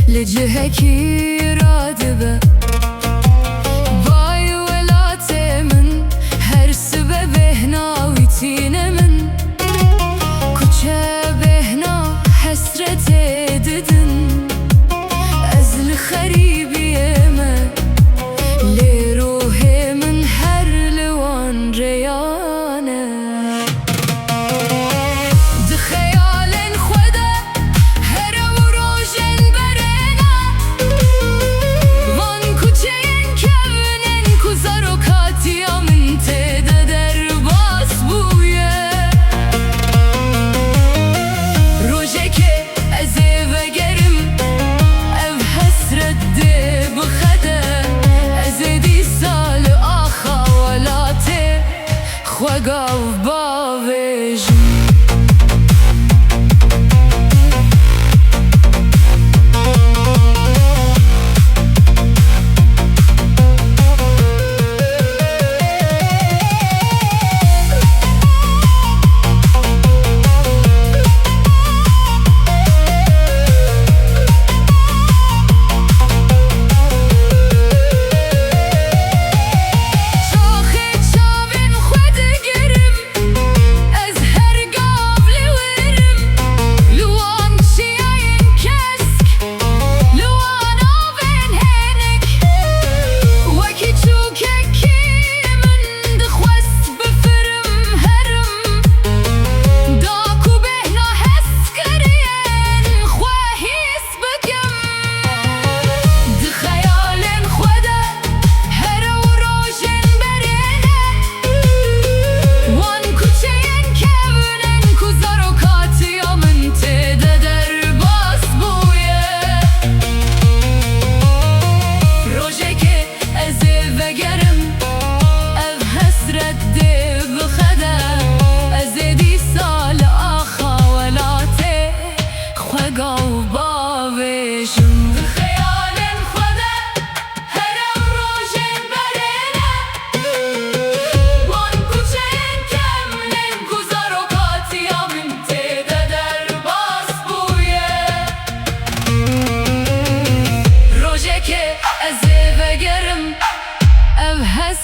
لجهكي رادبة باي ولاتي من هر سبب هنا ويتينا من كوچه بهنا حسرتي ددن ازل خريبي ما لروحي من هر لوان ريانه وقف بابج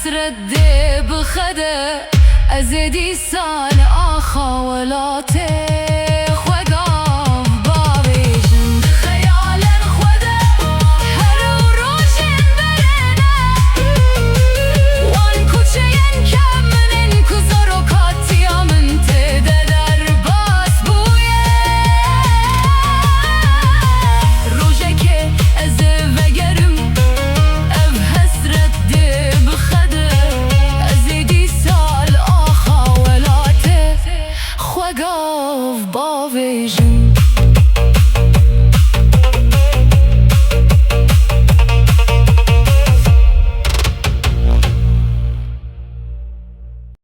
ردي بخده ازدي سال اخا ولاتي وقف بابيجن خيال خده هر وروشن برنا وان كوچين كمنن كزارو كاتيا من تدر باس بويه روجك از وگرم اف حسرت دي بخده وقف بابيجن